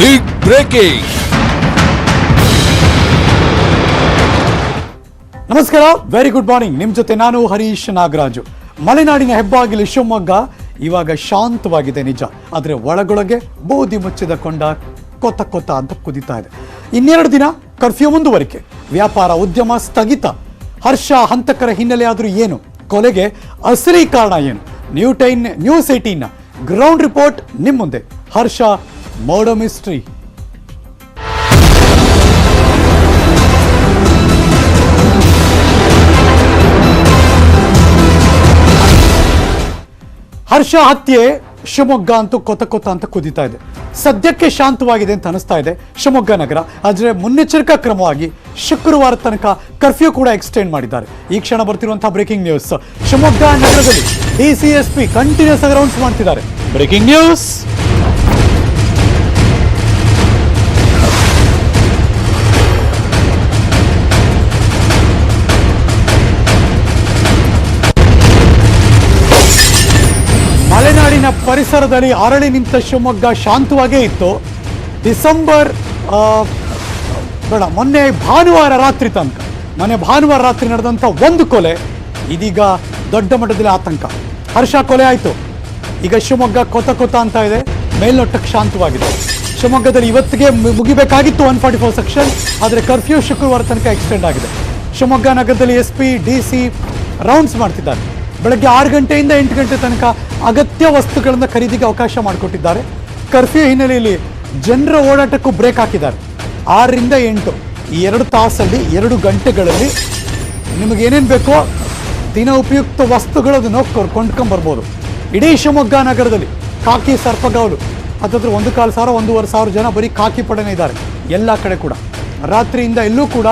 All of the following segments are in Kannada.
Big breaking. ನಮಸ್ಕಾರ, ವೆರಿ ಗುಡ್ ಮಾರ್ನಿಂಗ್. ನಿಮ್ಮ ಜೊತೆ ನಾನು ಹರೀಶ್ ನಾಗರಾಜು. ಮಲೆನಾಡಿನ ಹೆಬ್ಬಾಗಿಲು ಶಿವಮೊಗ್ಗ ಇವಾಗ ಶಾಂತವಾಗಿದೆ ನಿಜ, ಆದರೆ ಒಳಗೊಳಗೆ ಬೂದಿ ಮುಚ್ಚಿದ ಕೊಂಡ ಕೊತ್ತ ಕೊತ್ತ ಅಂತ ಕುದೀತಾ ಇದೆ. 2 ದಿನ ಕರ್ಫ್ಯೂ ಮುಂದುವರಿಕೆ, ವ್ಯಾಪಾರ ಉದ್ಯಮ ಸ್ಥಗಿತ. ಹರ್ಷ ಹಂತಕರ ಹಿನ್ನೆಲೆ ಆದರೂ ಏನು, ಕೊಲೆಗೆ ಅಸಲಿ ಕಾರಣ ಏನು? ನ್ಯೂಸ್ 18ನ ಗ್ರೌಂಡ್ ರಿಪೋರ್ಟ್ ನಿಮ್ಮ ಮುಂದೆ. ಹರ್ಷ ಮರ್ಡರ್ ಮಿಸ್ಟ್ರಿ. ಹರ್ಷ ಹತ್ಯೆ ಶಿವಮೊಗ್ಗ ಅಂತೂ ಕೊತ್ತ ಕೊತ್ತ ಅಂತ ಕುದೀತಾ ಇದೆ. ಸದ್ಯಕ್ಕೆ ಶಾಂತವಾಗಿದೆ ಅಂತ ಅನಿಸ್ತಾ ಇದೆ ಶಿವಮೊಗ್ಗ ನಗರ. ಆದರೆ ಮುನ್ನೆಚ್ಚರಿಕಾ ಕ್ರಮವಾಗಿ ಶುಕ್ರವಾರ ತನಕ ಕರ್ಫ್ಯೂ ಕೂಡ ಎಕ್ಸ್ಟೆಂಡ್ ಮಾಡಿದ್ದಾರೆ. ಈ ಕ್ಷಣ ಬರ್ತಿರುವಂತಹ ಬ್ರೇಕಿಂಗ್ ನ್ಯೂಸ್. ಶಿವಮೊಗ್ಗ ನಗರದಲ್ಲಿ ಡಿಸಿಎಸ್ಪಿ ಕಂಟಿನ್ಯೂಸ್ ಆಗಿ ರೌಂಡ್ಸ್ ಮಾಡ್ತಿದ್ದಾರೆ. Breaking news. ಮಲೆನಾಡಿನ ಪರಿಸರದಲ್ಲಿ ಅರಳಿ ನಿಂತ ಶಿವಮೊಗ್ಗ ಶಾಂತವಾಗೇ ಇತ್ತು. ಮೊನ್ನೆ ಭಾನುವಾರ ರಾತ್ರಿ ನಡೆದಂಥ ಒಂದು ಕೊಲೆ ಇದೀಗ ದೊಡ್ಡ ಮಟ್ಟದಲ್ಲಿ ಆತಂಕ. ಹರ್ಷ ಕೊಲೆ ಆಯಿತು, ಈಗ ಶಿವಮೊಗ್ಗ ಕೊತ್ತ ಕೊತ್ತ ಅಂತ ಇದೆ, ಮೇಲ್ನೋಟಕ್ಕೆ ಶಾಂತವಾಗಿದೆ. ಶಿವಮೊಗ್ಗದಲ್ಲಿ ಇವತ್ತಿಗೆ ಮುಗಿಬೇಕಾಗಿತ್ತು 144 ಸೆಕ್ಷನ್, ಆದರೆ ಕರ್ಫ್ಯೂ ಶುಕ್ರವಾರ ತನಕ ಎಕ್ಸ್ಟೆಂಡ್ ಆಗಿದೆ. ಶಿವಮೊಗ್ಗ ನಗರದಲ್ಲಿ SP DC ರೌಂಡ್ಸ್ ಮಾಡ್ತಿದ್ದಾರೆ. ಬೆಳಗ್ಗೆ 6 ಗಂಟೆಯಿಂದ 8 ಗಂಟೆ ತನಕ ಅಗತ್ಯ ವಸ್ತುಗಳನ್ನು ಖರೀದಿಗೆ ಅವಕಾಶ ಮಾಡಿಕೊಟ್ಟಿದ್ದಾರೆ. ಕರ್ಫ್ಯೂ ಹಿನ್ನೆಲೆಯಲ್ಲಿ ಜನರ ಓಡಾಟಕ್ಕೂ ಬ್ರೇಕ್ ಹಾಕಿದ್ದಾರೆ. 6 ರಿಂದ 8 ಈ 2 ತಾಸಲ್ಲಿ 2 ಗಂಟೆಗಳಲ್ಲಿ ನಿಮಗೆ ಏನೇನು ಬೇಕೋ ದಿನ ಉಪಯುಕ್ತ ವಸ್ತುಗಳನ್ನು ಕೊಂಡ್ಕೊಂಬರ್ಬೋದು. ಇಡೀ ಶಿವಮೊಗ್ಗ ನಗರದಲ್ಲಿ ಕಾಕಿ ಸರ್ಪಗಾವಲು ಹತ್ತತ್ರ 1,500-1,500 ಜನ ಬರೀ ಕಾಕಿ ಪಡೆನೇ ಇದ್ದಾರೆ. ಎಲ್ಲ ಕಡೆ ಕೂಡ ರಾತ್ರಿಯಿಂದ ಎಲ್ಲೂ ಕೂಡ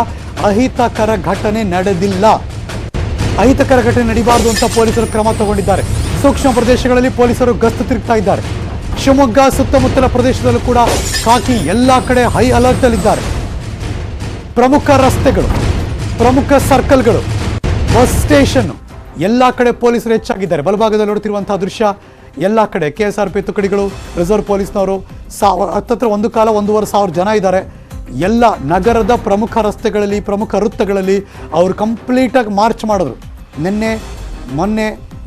ಅಹಿತಕರ ಘಟನೆ ನಡೆದಿಲ್ಲ. ಅಹಿತಕರ ಘಟನೆ ನಡೀಬಾರದು ಅಂತ ಪೊಲೀಸರು ಕ್ರಮ ತಗೊಂಡಿದ್ದಾರೆ. ಸೂಕ್ಷ್ಮ ಪ್ರದೇಶಗಳಲ್ಲಿ ಪೊಲೀಸರು ಗಸ್ತು ತಿರುಗ್ತಾ ಇದ್ದಾರೆ. ಶಿವಮೊಗ್ಗ ಸುತ್ತಮುತ್ತಲ ಪ್ರದೇಶದಲ್ಲೂ ಕೂಡ ಕಾಕಿ ಎಲ್ಲ ಕಡೆ ಹೈ ಅಲರ್ಟ್ ಅಲ್ಲಿದ್ದಾರೆ. ಪ್ರಮುಖ ರಸ್ತೆಗಳು, ಪ್ರಮುಖ ಸರ್ಕಲ್ಗಳು, ಬಸ್ ಸ್ಟೇಷನ್ ಎಲ್ಲ ಕಡೆ ಪೊಲೀಸರು ಹೆಚ್ಚಾಗಿದ್ದಾರೆ. ಬಲಭಾಗದಲ್ಲಿ ನೋಡ್ತಿರುವಂತಹ ದೃಶ್ಯ, ಎಲ್ಲ ಕಡೆ KSRP ತುಕಡಿಗಳು, ರಿಸರ್ವ್ ಪೊಲೀಸ್ನವರು ಹತ್ತತ್ರ 1,500-1,500 ಜನ ಇದ್ದಾರೆ. ಎಲ್ಲ ನಗರದ ಪ್ರಮುಖ ರಸ್ತೆಗಳಲ್ಲಿ, ಪ್ರಮುಖ ವೃತ್ತಗಳಲ್ಲಿ ಅವರು ಕಂಪ್ಲೀಟಾಗಿ ಮಾರ್ಚ್ ಮಾಡಿದ್ರು.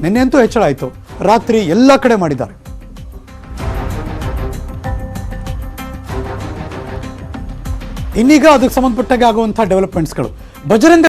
ನಿನ್ನೆ ಅಂತೂ ಹೆಚ್ಚಳ ಆಯಿತು, ರಾತ್ರಿ ಎಲ್ಲ ಕಡೆ ಮಾಡಿದ್ದಾರೆ. ಇನ್ನೀಗ ಅದಕ್ಕೆ ಸಂಬಂಧಪಟ್ಟಾಗ ಆಗುವಂತಹ ಡೆವಲಪ್ಮೆಂಟ್ಸ್ಗಳು. ಬಜರಂಗ